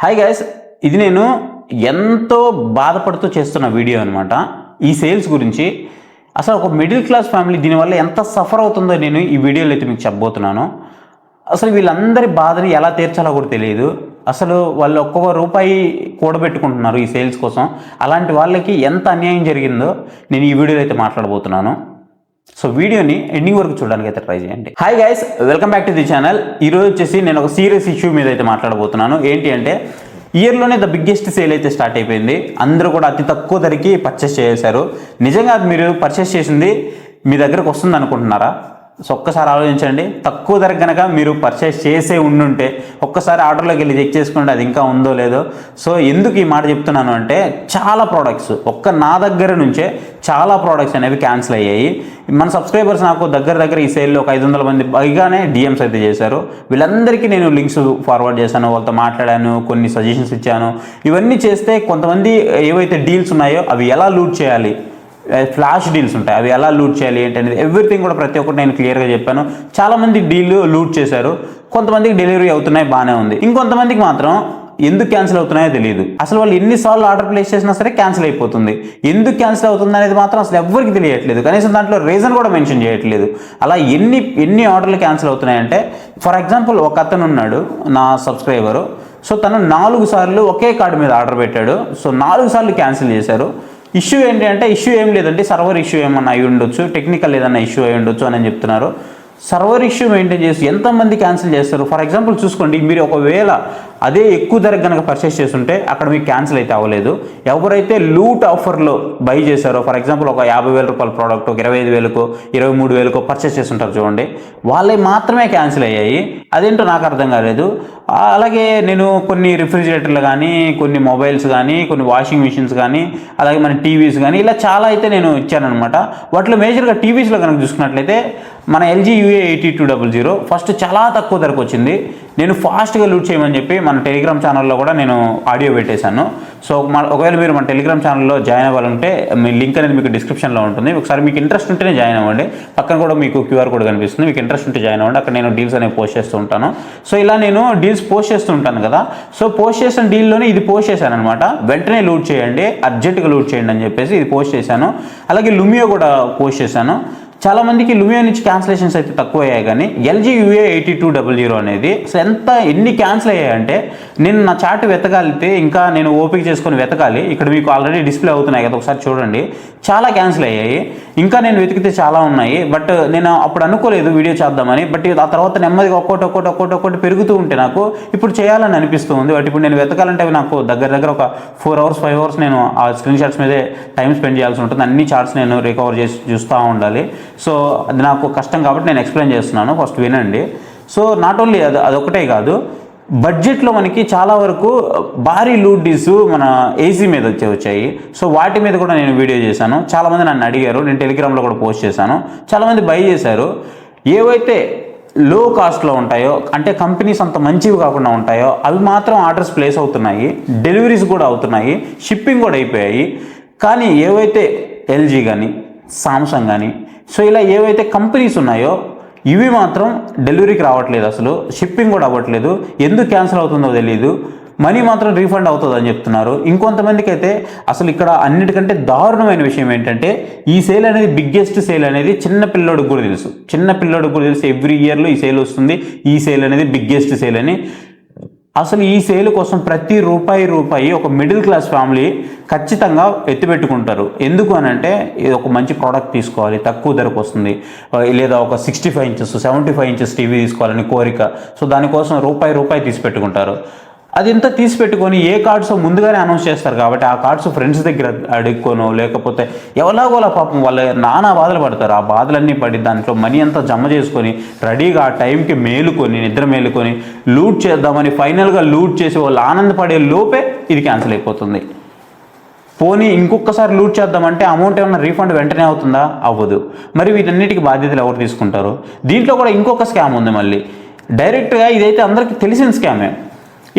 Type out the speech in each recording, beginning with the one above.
Hi guys, ఇది నేను ఎంతో బాధపడుతూ చేస్తున్న వీడియో అనమాట. ఈ సేల్స్ గురించి అసలు ఒక మిడిల్ క్లాస్ ఫ్యామిలీ దీనివల్ల ఎంత సఫర్ అవుతుందో నేను ఈ వీడియోలో అయితే మీకు చెప్పబోతున్నాను. అసలు వీళ్ళందరి బాధని ఎలా తీర్చాలో కూడా తెలియదు. అసలు వాళ్ళు ఒక్కొక్క రూపాయి కూడబెట్టుకుంటున్నారు ఈ సేల్స్ కోసం. అలాంటి వాళ్ళకి ఎంత అన్యాయం జరిగిందో నేను ఈ వీడియోలో అయితే మాట్లాడబోతున్నాను. సో వీడియోని ఎండింగ్ వరకు చూడడానికి అయితే ట్రై చేయండి. Hi guys, welcome back to the channel. ఈరోజు వచ్చేసి నేను ఒక సీరియస్ ఇష్యూ మీద అయితే మాట్లాడబోతున్నాను. ఏంటి అంటే, ఇయర్లోనే ద బిగ్గెస్ట్ సేల్ అయితే స్టార్ట్ అయిపోయింది. అందరూ కూడా అతి తక్కువ ధరకి పర్చేస్ చేశారు. నిజంగా మీరు పర్చేస్ చేసింది మీ దగ్గరకు వస్తుంది అనుకుంటున్నారా? సో ఒక్కసారి ఆలోచించండి. తక్కువ ధర కనుక మీరు పర్చేస్ చేసే ఉండుంటే ఒక్కసారి ఆర్డర్లోకి వెళ్ళి చెక్ చేసుకుంటే అది ఇంకా ఉందో లేదో. సో ఎందుకు ఈ మాట చెప్తున్నాను అంటే, చాలా ప్రోడక్ట్స్ నా దగ్గర నుంచే చాలా ప్రోడక్ట్స్ అనేవి క్యాన్సిల్ అయ్యాయి. మన సబ్స్క్రైబర్స్ నాకు దగ్గర ఈ సేల్లో ఒక 500 మంది పైగానే డిఎమ్స్ అయితే చేశారు. వీళ్ళందరికీ నేను లింక్స్ ఫార్వర్డ్ చేశాను, వాళ్ళతో మాట్లాడాను, కొన్ని సజెషన్స్ ఇచ్చాను. ఇవన్నీ చేస్తే కొంతమంది ఏవైతే డీల్స్ ఉన్నాయో అవి ఎలా లూట్ చేయాలి, ఫ్లాష్ డీల్స్ ఉంటాయి, అవి ఎలా లూట్ చేయాలి ఏంటి అనేది ఎవ్రీథింగ్ కూడా ప్రతి ఒక్కటి నేను క్లియర్గా చెప్పాను. చాలామంది డీల్ లూట్ చేశారు. కొంతమందికి డెలివరీ అవుతున్నాయి, బాగానే ఉంది. ఇంకొంతమందికి మాత్రం ఎందుకు క్యాన్సిల్ అవుతున్నాయో తెలియదు. అసలు వాళ్ళు ఎన్నిసార్లు ఆర్డర్ ప్లేస్ చేసినా సరే క్యాన్సిల్ అయిపోతుంది. ఎందుకు క్యాన్సిల్ అవుతుంది అనేది మాత్రం అసలు ఎవరికి తెలియట్లేదు. కనీసం దాంట్లో రీజన్ కూడా మెన్షన్ చేయట్లేదు. అలా ఎన్ని ఆర్డర్లు క్యాన్సిల్ అవుతున్నాయంటే, ఫర్ ఎగ్జాంపుల్ ఒక అతను ఉన్నాడు, నా సబ్స్క్రైబరు. సో తను 4 సార్లు ఒకే కార్డు మీద ఆర్డర్ పెట్టాడు. సో 4 సార్లు క్యాన్సిల్ చేశారు. ఇష్యూ ఏంటి అంటే, ఇష్యూ ఏం లేదండి, సర్వర్ ఇష్యూ ఏమన్నా అయి ఉండొచ్చు, టెక్నికల్ ఏదన్నా ఇష్యూ అయి ఉండొచ్చు అని చెప్తున్నారు. సర్వర్ ఇష్యూ మెయింటైన్ చేసి ఎంతమంది క్యాన్సిల్ చేస్తారు? ఫర్ ఎగ్జాంపుల్ చూసుకోండి, మీరు ఒకవేళ అదే ఎక్కువ ధరకు కనుక పర్చేస్ చేస్తుంటే అక్కడ మీకు క్యాన్సిల్ అయితే అవ్వలేదు. ఎవరైతే లూట్ ఆఫర్లో బై చేశారో, ఫర్ ఎగ్జాంపుల్ ఒక 50,000 రూపాయల ప్రోడక్ట్ ఒక 25,000కో 23,000కో పర్చేస్ చేస్తుంటారు చూడండి, వాళ్ళే మాత్రమే క్యాన్సిల్ అయ్యాయి. అదేంటో నాకు అర్థం కాలేదు. అలాగే నేను కొన్ని రిఫ్రిజిరేటర్లు కానీ, కొన్ని మొబైల్స్ కానీ, కొన్ని వాషింగ్ మిషన్స్ కానీ, అలాగే మన టీవీస్ కానీ, ఇలా చాలా అయితే నేను ఇచ్చానమాట. వాటిలో మేజర్గా టీవీస్లో కనుక చూసుకున్నట్లయితే మన LG UA8200 ఫస్ట్ చాలా తక్కువ ధరకు వచ్చింది. నేను ఫాస్ట్గా లూట్ చేయమని చెప్పి మన టెలిగ్రామ్ ఛానల్లో కూడా నేను ఆడియో పెట్టేశాను. సో ఒకవేళ మీరు మన టెలిగ్రామ్ ఛానల్లో జాయిన్ అవ్వాలంటే మీ లింక్ అనేది మీకు డిస్క్రిప్షన్లో ఉంటుంది. ఒకసారి మీకు ఇంట్రెస్ట్ ఉంటేనే జాయిన్ అవ్వండి. పక్కన కూడా మీకు QR కోడ్ కనిపిస్తుంది. మీకు ఇంట్రెస్ట్ ఉంటే జాయిన్ అవ్వండి. అక్కడ నేను డీల్స్ అనేవి పోస్ట్ చేస్తూ ఉంటాను. సో ఇలా నేను డీల్స్ పోస్ట్ చేస్తూ ఉంటాను కదా. సో పోస్ట్ చేసిన డీల్లోనే ఇది పోస్ట్ చేశాను అనమాట. వెంటనే లూట్ చేయండి, అర్జెంటుగా లూట్ చేయండి అని చెప్పేసి ఇది పోస్ట్ చేశాను. అలాగే లుమియో కూడా పోస్ట్ చేశాను. చాలామందికి లుమియో నుంచి క్యాన్సిలేషన్స్ అయితే తక్కువ అయ్యాయి, కానీ LG UA8200 అనేది అసలు ఎన్ని క్యాన్సిల్ అయ్యాయంటే, నేను నా చాట్ వెతకాలితే ఇంకా నేను ఓపిక చేసుకొని వెతకాలి. ఇక్కడ మీకు ఆల్రెడీ డిస్ప్లే అవుతున్నాయి కదా, ఒకసారి చూడండి. చాలా క్యాన్సిల్ అయ్యాయి. ఇంకా నేను వెతికితే చాలా ఉన్నాయి. బట్ నేను అప్పుడు అనుకోలేదు వీడియో చేద్దామని. బట్ ఆ తర్వాత నెమ్మదిగా ఒక్కొక్కటి పెరుగుతూ ఉంటే నాకు ఇప్పుడు చేయాలని అనిపిస్తూ ఉంది. బట్ ఇప్పుడు నేను వెతకాలంటే నాకు దగ్గర ఒక 4 hours 5 hours నేను ఆ స్క్రీన్ షాట్స్ మీదే టైం స్పెండ్ చేయాల్సి ఉంటుంది. అన్ని చార్ట్స్ నేను రికవర్ చేసి చూస్తూ ఉండాలి. సో అది నాకు కష్టం కాబట్టి నేను ఎక్స్ప్లెయిన్ చేస్తున్నాను, ఫస్ట్ వినండి. సో నాట్ ఓన్లీ అదొకటే కాదు, బడ్జెట్లో మనకి చాలా వరకు భారీ లూట్ డీల్స్ మన ఏసీ మీద వచ్చాయి. సో వాటి మీద కూడా నేను వీడియో చేశాను. చాలామంది నన్ను అడిగారు, నేను టెలిగ్రామ్లో కూడా పోస్ట్ చేశాను. చాలామంది బై చేశారు. ఏవైతే లో కాస్ట్లో ఉంటాయో, అంటే కంపెనీస్ అంత మంచివి కాకుండా ఉంటాయో, అవి మాత్రం ఆర్డర్స్ ప్లేస్ అవుతున్నాయి, డెలివరీస్ కూడా అవుతున్నాయి, షిప్పింగ్ కూడా అయిపోయాయి. కానీ ఏవైతే LG కానీ, సామ్సంగ్ కానీ, సో ఇలా ఏవైతే కంపెనీస్ ఉన్నాయో ఇవి మాత్రం డెలివరీకి రావట్లేదు, అసలు షిప్పింగ్ కూడా అవ్వట్లేదు. ఎందుకు క్యాన్సిల్ అవుతుందో తెలియదు. మనీ మాత్రం రీఫండ్ అవుతుంది అని చెప్తున్నారు. ఇంకొంతమందికి అయితే అసలు ఇక్కడ అన్నిటికంటే దారుణమైన విషయం ఏంటంటే, ఈ సేల్ అనేది బిగ్గెస్ట్ సేల్ అనేది చిన్న పిల్లోడికి కూడా తెలుసు. ఎవ్రీ ఇయర్లో ఈ సేల్ వస్తుంది, ఈ సేల్ అనేది బిగ్గెస్ట్ సేల్ అని. అసలు ఈ సేల్ కోసం ప్రతి రూపాయి ఒక మిడిల్ క్లాస్ ఫ్యామిలీ ఖచ్చితంగా ఎత్తిపెట్టుకుంటారు. ఎందుకు అని అంటే, ఇది ఒక మంచి ప్రోడక్ట్ తీసుకోవాలి, తక్కువ ధరకు వస్తుంది, లేదా ఒక 65 inches 75 inches టీవీ తీసుకోవాలని కోరిక. సో దానికోసం రూపాయి తీసి పెట్టుకుంటారు. అది ఇంత తీసి పెట్టుకొని ఏ కార్డ్స్ ముందుగానే అనౌన్స్ చేస్తారు కాబట్టి ఆ కార్డ్స్ ఫ్రెండ్స్ దగ్గర అడుక్కోనో, లేకపోతే ఎవలాగోలా పాపం వాళ్ళు నానా బాధలు పడతారు. ఆ బాధలన్నీ పడి దాంట్లో మనీ అంతా జమ చేసుకొని రెడీగా ఆ టైంకి నిద్ర మేలుకొని లూట్ చేద్దామని ఫైనల్గా లూట్ చేసి వాళ్ళు ఆనందపడే లోపే ఇది క్యాన్సిల్ అయిపోతుంది. పోనీ ఇంకొకసారి లూట్ చేద్దామంటే అమౌంట్ ఏమన్నా రీఫండ్ వెంటనే అవుతుందా? అవ్వదు. మరి వీటన్నిటికీ బాధ్యతలు ఎవరు తీసుకుంటారు? దీంట్లో కూడా ఇంకొక స్కామ్ ఉంది మళ్ళీ. డైరెక్ట్గా ఇదైతే అందరికీ తెలిసిన స్కామే.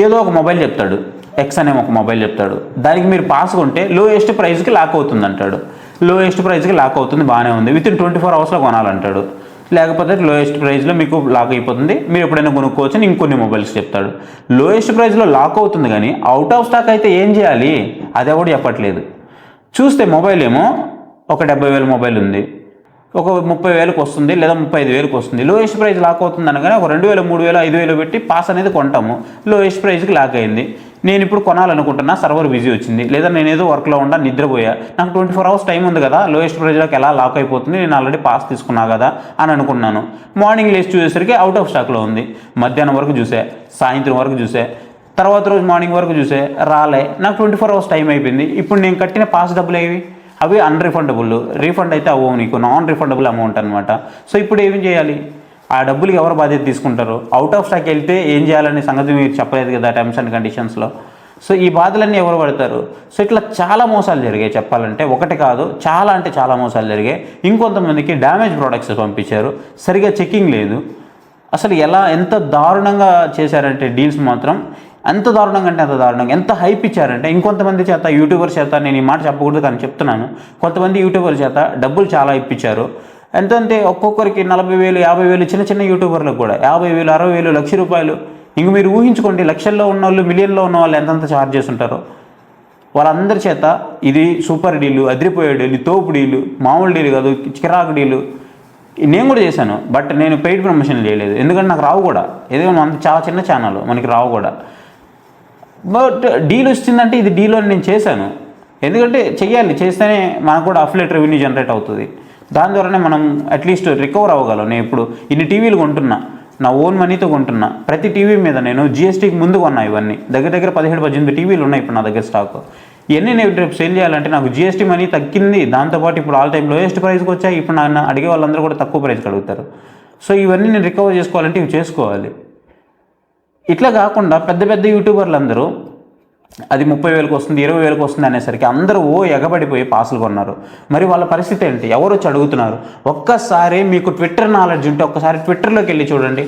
ఏదో ఒక మొబైల్ చెప్తాడు, X అనే ఒక మొబైల్ చెప్తాడు, దానికి మీరు పాస్ కొంటే లోయెస్ట్ ప్రైస్కి లాక్ అవుతుంది అంటాడు. లోయెస్ట్ ప్రైస్కి లాక్ అవుతుంది, బాగానే ఉంది, విత్ ఇన్ 24 hours కొనాలంటాడు. లేకపోతే లోయెస్ట్ ప్రైస్లో మీకు లాక్ అయిపోతుంది, మీరు ఎప్పుడైనా కొనుక్కోవచ్చు అని ఇంకొన్ని మొబైల్స్ చెప్తాడు. లోయెస్ట్ ప్రైస్లో లాక్ అవుతుంది కానీ అవుట్ ఆఫ్ స్టాక్ అయితే ఏం చేయాలి అది ఎవడు చెప్పట్లేదు. చూస్తే మొబైల్ ఏమో ఒక 70,000 మొబైల్ ఉంది, ఒక 30,000కి వస్తుంది లేదా 35,000కి వస్తుంది. లోయెస్ట్ ప్రైస్ లాక్ అవుతుంది అనగానే ఒక 2,000, 3,000, 5,000 పెట్టి పాస్ అనేది కొంటాము. లోయెస్ట్ ప్రైస్కి లాక్ అయింది. నేను ఇప్పుడు కొనాలనుకుంటున్నా, సర్వర్ బిజీ వచ్చింది, లేదా నేను ఏదో వర్క్లో ఉండా నిద్రపోయా, నాకు 24 hours టైం ఉంది కదా, లోయెస్ట్ ప్రైస్లోకి ఎలా లాక్ అయిపోతుంది, నేను ఆల్రెడీ పాస్ తీసుకున్నా కదా అని అనుకున్నాను. మార్నింగ్ లేచి చూసేసరికి అవుట్ ఆఫ్ స్టాక్లో ఉంది. మధ్యాహ్నం వరకు చూసా, సాయంత్రం వరకు చూసా, తర్వాత రోజు మార్నింగ్ వరకు చూసే రాలే, నాకు 24 hours టైం అయిపోయింది. ఇప్పుడు నేను కట్టిన పాస్ డబ్బులు ఏవి? అవి అన్రిఫండబుల్. రీఫండ్ అయితే అవ్వవు, నీకు నాన్ రిఫండబుల్ అమౌంట్ అనమాట. సో ఇప్పుడు ఏం చేయాలి? ఆ డబ్బులకి ఎవరు బాధ్యత తీసుకుంటారు? అవుట్ ఆఫ్ స్టాక్ వెళ్తే ఏం చేయాలనే సంగతి మీరు చెప్పలేదు కదా టర్మ్స్ అండ్ కండిషన్స్లో. సో ఈ బాధలన్నీ ఎవరు పడతారు? సో ఇట్లా చాలా మోసాలు జరిగాయి చెప్పాలంటే, ఒకటి కాదు చాలా అంటే చాలా మోసాలు జరిగాయి. ఇంకొంతమందికి డ్యామేజ్ ప్రోడక్ట్స్ పంపించారు, సరిగా చెకింగ్ లేదు. అసలు ఎంత దారుణంగా చేశారంటే డీల్స్ మాత్రం, ఎంత దారుణంగా అంటే అంత దారుణంగా, ఎంత హైప్ ఇచ్చారంటే ఇంకొంతమంది చేత, యూట్యూబర్ చేత, నేను ఈ మాట చెప్పకూడదు కానీ చెప్తున్నాను, కొంతమంది యూట్యూబర్ చేత డబ్బులు చాలా ఇప్పించారు. ఎంతంటే ఒక్కొక్కరికి 40,000, 50,000, చిన్న చిన్న యూట్యూబర్లకు కూడా 50,000, 60,000, ₹1,00,000. ఇంక మీరు ఊహించుకోండి, లక్షల్లో ఉన్న వాళ్ళు, మిలియన్లో ఉన్న వాళ్ళు ఎంతంత ఛార్జ్ చేస్తుంటారో. వాళ్ళందరి చేత ఇది సూపర్ డీలు, అదిరిపోయే డీలు, తోపు డీలు, మామూలు డీలు కాదు, చిరాకు డీలు. నేను కూడా చేశాను, బట్ నేను పెయిడ్ ప్రమోషన్ చేయలేదు, ఎందుకంటే నాకు రావు కూడా. ఏదో చాలా చిన్న ఛానల్, మనకి రావు కూడా. బట్ డీల్ వచ్చిందంటే ఇది డీల్ అని నేను చేశాను, ఎందుకంటే చెయ్యాలి, చేస్తేనే మనకు కూడా అఫిలియేట్ రెవెన్యూ జనరేట్ అవుతుంది. దాని ద్వారానే మనం అట్లీస్ట్ రికవర్ అవ్వగలం. నేను ఇప్పుడు ఇన్ని టీవీలు కొంటున్నా, నా ఓన్ మనీతో కొంటున్నా. ప్రతి టీవీ మీద నేను జిఎస్టీకి ముందు కొన్నా. ఇవన్నీ దగ్గర 17-18 టీవీలు ఉన్నాయి ఇప్పుడు నా దగ్గర స్టాక్. ఇవన్నీ నేను రేపు సేల్ చేయాలంటే నాకు జిఎస్టీ మనీ తగ్గింది, దాంతోపాటు ఇప్పుడు ఆల్ టైం లోయెస్ట్ ప్రైస్కి వచ్చాయి. ఇప్పుడు నన్ను అడిగే వాళ్ళందరూ కూడా తక్కువ ప్రైస్కి అడుగుతారు. సో ఇవన్నీ నేను రికవర్ చేసుకోవాలంటే ఇవి చేసుకోవాలి. ఇట్లా కాకుండా పెద్ద పెద్ద యూట్యూబర్లు అందరూ అది 30,000కి వస్తుంది, 20,000కి వస్తుంది అనేసరికి అందరూ ఎగబడిపోయి పాసులు కొన్నారు. మరి వాళ్ళ పరిస్థితి ఏంటి? ఎవరు వచ్చి అడుగుతున్నారు? ఒక్కసారి మీకు ట్విట్టర్ నాలెడ్జ్ ఉంటే ఒక్కసారి ట్విట్టర్లోకి వెళ్ళి చూడండి.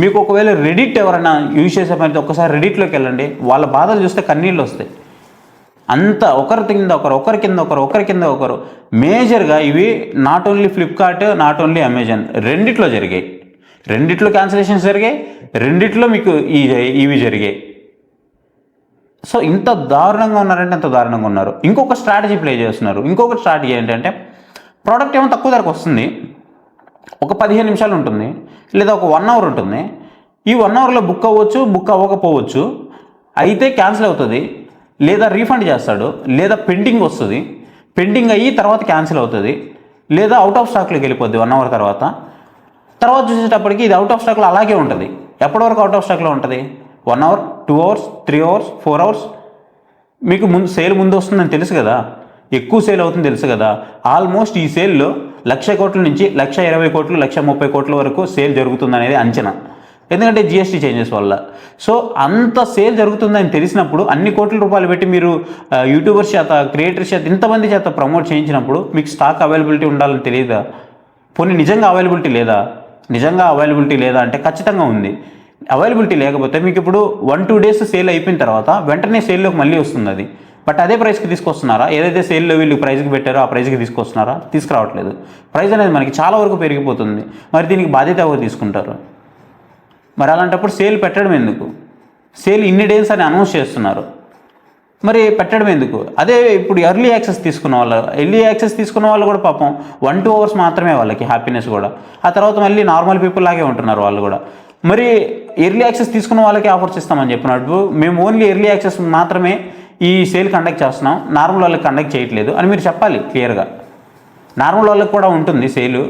మీకు ఒకవేళ రెడిట్ ఎవరైనా యూజ్ చేసే పని ఒక్కసారి రెడిట్లోకి వెళ్ళండి. వాళ్ళ బాధలు చూస్తే కన్నీళ్ళు వస్తాయి. అంతా ఒకరి కింద ఒకరు, ఒకరి కింద ఒకరు, ఒకరి కింద ఒకరు. మేజర్గా ఇవి not only Flipkart, not only Amazon, రెండిట్లో జరిగాయి. రెండిట్లో క్యాన్సిలేషన్స్ జరిగాయి, రెండిట్లో మీకు ఇవి జరిగాయి. సో ఇంత దారుణంగా ఉన్నారంటే అంత దారుణంగా ఉన్నారు. ఇంకొక స్ట్రాటజీ ప్లే చేస్తున్నారు. ఇంకొక స్ట్రాటజీ ఏంటంటే, ప్రోడక్ట్ ఏమో తక్కువ ధరకు వస్తుంది, ఒక 15 నిమిషాలు ఉంటుంది, లేదా ఒక 1 hour ఉంటుంది. ఈ 1 hourలో బుక్ అవ్వచ్చు, బుక్ అవ్వకపోవచ్చు, అయితే క్యాన్సిల్ అవుతుంది, లేదా రీఫండ్ చేస్తాడు, లేదా పెండింగ్ వస్తుంది, పెండింగ్ అయ్యి తర్వాత క్యాన్సిల్ అవుతుంది, లేదా అవుట్ ఆఫ్ స్టాక్లోకి వెళ్ళిపోద్ది 1 hour తర్వాత చూసేటప్పటికి ఇది అవుట్ ఆఫ్ స్టాక్లో అలాగే ఉంటుంది. ఎప్పటి వరకు అవుట్ ఆఫ్ స్టాక్లో ఉంటుంది? 1 hour, 2 hours, 3 hours, 4 hours. మీకు సేల్ ముందు వస్తుందని తెలుసు కదా, ఎక్కువ సేల్ అవుతుంది తెలుసు కదా. ఆల్మోస్ట్ ఈ సేల్లో 1,00,000 కోట్ల నుంచి 1,20 కోట్లు, 1,30 కోట్ల వరకు సేల్ జరుగుతుందనేది అంచనా, ఎందుకంటే జిఎస్టీ చేంజెస్ వల్ల. సో అంత సేల్ జరుగుతుందని తెలిసినప్పుడు అన్ని కోట్ల రూపాయలు పెట్టి మీరు యూట్యూబర్స్ చేత, క్రియేటర్స్ చేత, ఇంతమంది చేత ప్రమోట్ చేయించినప్పుడు మీకు స్టాక్ అవైలబిలిటీ ఉండాలని తెలియదా? పోనీ నిజంగా అవైలబిలిటీ లేదా? నిజంగా అవైలబిలిటీ లేదా అంటే ఖచ్చితంగా ఉంది. అవైలబిలిటీ లేకపోతే మీకు ఇప్పుడు 1-2 days సేల్ అయిపోయిన తర్వాత వెంటనే సేల్లోకి మళ్ళీ వస్తుంది అది. బట్ అదే ప్రైస్కి తీసుకొస్తున్నారా? ఏదైతే సేల్లో వీళ్ళు ప్రైస్కి పెట్టారో ఆ ప్రైస్కి తీసుకొస్తున్నారా? తీసుకురావట్లేదు. ప్రైస్ అనేది మనకి చాలా వరకు పెరిగిపోతుంది. మరి దీనికి బాధ్యత ఎవరు తీసుకుంటారు? మరి అలాంటప్పుడు సేల్ పెట్టడం ఎందుకు? సేల్ ఇన్ని డేస్ అని అనౌన్స్ చేస్తున్నారు, మరి పెట్టడం ఎందుకు? అదే ఇప్పుడు ఎర్లీ యాక్సెస్ తీసుకున్న వాళ్ళు కూడా పాపం 1-2 hours మాత్రమే వాళ్ళకి హ్యాపీనెస్ కూడా. ఆ తర్వాత మళ్ళీ నార్మల్ పీపుల్ లాగే ఉంటున్నారు వాళ్ళు కూడా. మరి ఎర్లీ యాక్సెస్ తీసుకున్న వాళ్ళకి ఆఫర్స్ ఇస్తామని చెప్పినట్టు మేము ఓన్లీ ఎర్లీ యాక్సెస్ మాత్రమే ఈ సేల్ కండక్ట్ చేస్తున్నాం, నార్మల్ వాళ్ళకి కండక్ట్ చేయట్లేదు అని మీరు చెప్పాలి క్లియర్గా. నార్మల్ వాళ్ళకి కూడా ఉంటుంది సేలు,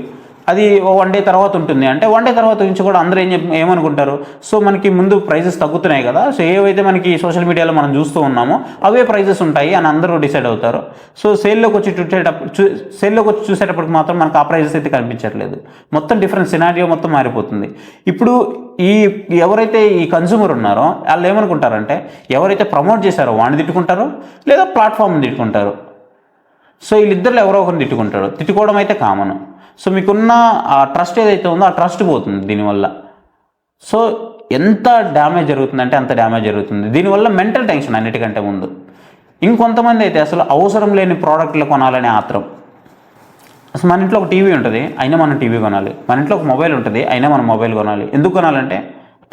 అది 1 day తర్వాత ఉంటుంది. అంటే 1 day తర్వాత నుంచి కూడా అందరూ ఏమనుకుంటారు? సో మనకి ముందు ప్రైజెస్ తగ్గుతున్నాయి కదా, సో ఏవైతే మనకి సోషల్ మీడియాలో మనం చూస్తూ ఉన్నామో అవే ప్రైజెస్ ఉంటాయి అని అందరూ డిసైడ్ అవుతారు. సో సేల్లోకి వచ్చి చూసేటప్పటికి మాత్రం మనకు ఆ ప్రైజెస్ అయితే కనిపించట్లేదు. మొత్తం డిఫరెంట్ సినారియో మొత్తం మారిపోతుంది. ఇప్పుడు ఎవరైతే ఈ కన్జ్యూమర్ ఉన్నారో వాళ్ళు ఏమనుకుంటారంటే, ఎవరైతే ప్రమోట్ చేశారో వాడిని తిట్టుకుంటారు, లేదా ప్లాట్ఫామ్ని తిట్టుకుంటారు. సో వీళ్ళిద్దరిలో ఎవరో ఒకరిని తిట్టుకుంటారు. తిట్టుకోవడం అయితే కామన్. సో మీకున్న ఆ ట్రస్ట్ ఏదైతే ఉందో ఆ ట్రస్ట్ పోతుంది దీనివల్ల. సో ఎంత డ్యామేజ్ జరుగుతుందంటే అంత డ్యామేజ్ జరుగుతుంది. దీనివల్ల మెంటల్ టెన్షన్ అన్నిటికంటే ముందు. ఇంకొంతమంది అయితే అసలు అవసరం లేని ప్రోడక్ట్లు కొనాలనే ఆత్రం. అసలు మన ఇంట్లో ఒక టీవీ ఉంటుంది, అయినా మనం టీవీ కొనాలి. మన ఇంట్లో ఒక మొబైల్ ఉంటుంది, అయినా మనం మొబైల్ కొనాలి. ఎందుకు కొనాలంటే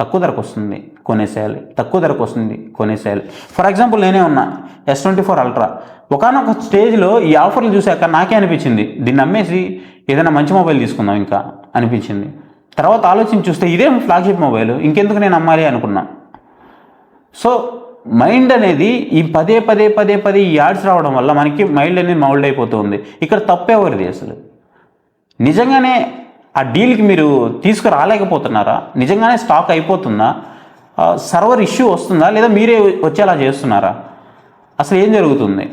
తక్కువ ధరకు వస్తుంది కొనేసేయాలి, తక్కువ ధరకు వస్తుంది కొనేసేయాలి. ఫర్ ఎగ్జాంపుల్ నేనే ఉన్నా S24 అల్ట్రా. ఒకానొక స్టేజ్లో ఈ ఆఫర్లు చూశాక నాకే అనిపించింది దీన్ని అమ్మేసి ఏదైనా మంచి మొబైల్ తీసుకుందాం ఇంకా అనిపించింది. తర్వాత ఆలోచించి చూస్తే ఇదే ఫ్లాగ్షిప్ మొబైల్, ఇంకెందుకు నేను అమ్మాలి అనుకున్నా. సో మైండ్ అనేది ఈ పదే ఈ యాడ్స్ రావడం వల్ల మనకి మైండ్ అనేది మౌల్డ్ అయిపోతుంది. ఇక్కడ తప్పెవరిది అసలు? నిజంగానే ఆ డీల్కి మీరు తీసుకురాలేకపోతున్నారా? నిజంగానే స్టాక్ అయిపోతుందా? సర్వర్ ఇష్యూ వస్తుందా? లేదా మీరే వచ్చేలా చేస్తున్నారా? అసలు ఏం జరుగుతుంది?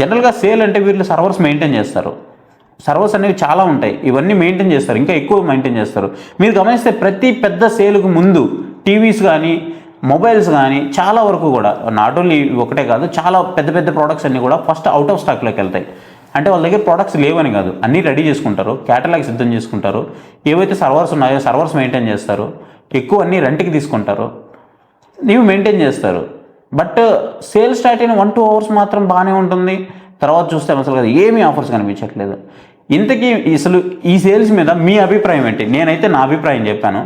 జనరల్గా సేల్ అంటే వీళ్ళు సర్వర్స్ మెయింటైన్ చేస్తారు. సర్వర్స్ అనేవి చాలా ఉంటాయి, ఇవన్నీ మెయింటైన్ చేస్తారు, ఇంకా ఎక్కువ మెయింటైన్ చేస్తారు. మీరు గమనిస్తే ప్రతి పెద్ద సేల్కు ముందు టీవీస్ కానీ మొబైల్స్ కానీ చాలా వరకు కూడా నాట్ ఓన్లీ ఒకటే కాదు, చాలా పెద్ద ప్రోడక్ట్స్ అన్నీ కూడా ఫస్ట్ అవుట్ ఆఫ్ స్టాక్లోకి వెళ్తాయి. అంటే వాళ్ళ దగ్గర ప్రోడక్ట్స్ లేవని కాదు, అన్నీ రెడీ చేసుకుంటారు, క్యాటలాగ్ సిద్ధం చేసుకుంటారు, ఏవైతే సర్వర్స్ ఉన్నాయో సర్వర్స్ మెయింటైన్ చేస్తారు, ఎక్కువ అన్నీ రెంట్కి తీసుకుంటారు, నీవు మెయింటైన్ చేస్తారు. బట్ సేల్ స్టార్ట్ అయిన 1-2 అవర్స్ మాత్రం బాగానే ఉంటుంది, తర్వాత చూస్తే అసలు కదా ఏమీ ఆఫర్స్ కనిపించట్లేదు. ఇంతకీ అసలు ఈ సేల్స్ మీద మీ అభిప్రాయం ఏంటి? నేనైతే నా అభిప్రాయం చెప్పాను,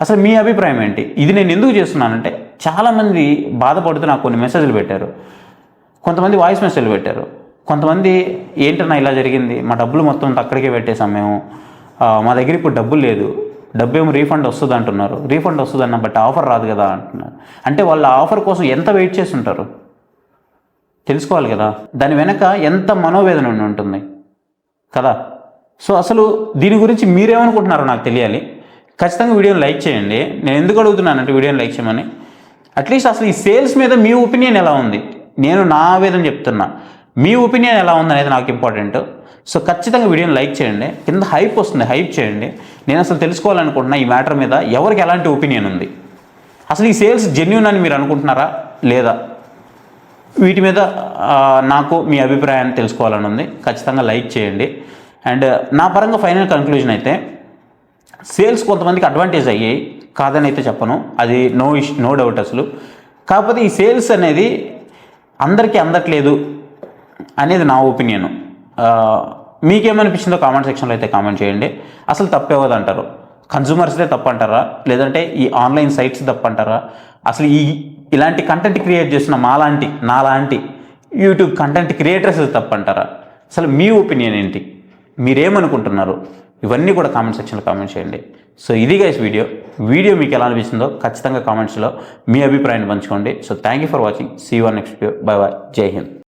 అసలు మీ అభిప్రాయం ఏంటి? ఇది నేను ఎందుకు చేస్తున్నానంటే చాలామంది బాధపడుతూ నాకు కొన్ని మెసేజ్లు పెట్టారు, కొంతమంది వాయిస్ మెసేజ్లు పెట్టారు, కొంతమంది ఏంటన్నా ఇలా జరిగింది, మా డబ్బులు మొత్తం అక్కడికే పెట్టేసాం మేము, మా దగ్గర ఇప్పుడు డబ్బులు లేదు, డబ్బేమో రీఫండ్ వస్తుంది అంటున్నారు. రీఫండ్ వస్తుందన్న బట్ ఆఫర్ రాదు కదా అంటున్నారు. అంటే వాళ్ళ ఆఫర్ కోసం ఎంత వెయిట్ చేసి ఉంటారు తెలుసుకోవాలి కదా, దాని వెనక ఎంత మనోవేదన ఉంటుంది కదా. సో అసలు దీని గురించి మీరేమనుకుంటున్నారో నాకు తెలియాలి. ఖచ్చితంగా వీడియోని లైక్ చేయండి. నేను ఎందుకు అడుగుతున్నానంటే వీడియోని లైక్ చేయమని, అట్లీస్ట్ అసలు ఈ సేల్స్ మీద మీ ఒపీనియన్ ఎలా ఉంది? నేను నా ఆవేదన చెప్తున్నా, మీ ఒపీనియన్ ఎలా ఉంది అనేది నాకు ఇంపార్టెంట్. సో ఖచ్చితంగా వీడియోని లైక్ చేయండి, కింద హైప్ వస్తుంది, హైప్ చేయండి. నేను అసలు తెలుసుకోవాలనుకుంటున్నా ఈ మ్యాటర్ మీద ఎవరికి ఎలాంటి ఒపీనియన్ ఉంది, అసలు ఈ సేల్స్ జెన్యూన్ అని మీరు అనుకుంటున్నారా లేదా? వీటి మీద నాకు మీ అభిప్రాయాన్ని తెలుసుకోవాలని ఉంది. ఖచ్చితంగా లైక్ చేయండి. అండ్ నా పరంగా ఫైనల్ కన్క్లూజన్ అయితే సేల్స్ కొంతమందికి అడ్వాంటేజ్ అయ్యాయి, కాదని అయితే చెప్పను, అది నో డౌట్ అసలు. కాకపోతే ఈ సేల్స్ అనేది అందరికీ అందట్లేదు అనేది నా ఒపీనియన్. మీకేమనిపించిందో కామెంట్ సెక్షన్లో అయితే కామెంట్ చేయండి. అసలు తప్పేవదంటారు? కన్జ్యూమర్స్దే తప్పంటారా, లేదంటే ఈ ఆన్లైన్ సైట్స్ తప్పంటారా, అసలు ఇలాంటి కంటెంట్ క్రియేట్ చేస్తున్న నాలాంటి యూట్యూబ్ కంటెంట్ క్రియేటర్స్ తప్పంటారా? అసలు మీ ఒపీనియన్ ఏంటి? మీరేమనుకుంటున్నారు? ఇవన్నీ కూడా కామెంట్ సెక్షన్లో కామెంట్ చేయండి. సో ఇది గైస్ వీడియో మీకు ఎలా అనిపిస్తుందో ఖచ్చితంగా కామెంట్స్లో మీ అభిప్రాయాన్ని పంచుకోండి. So thank you for watching. See you on next video. Bye bye. జై హింద్.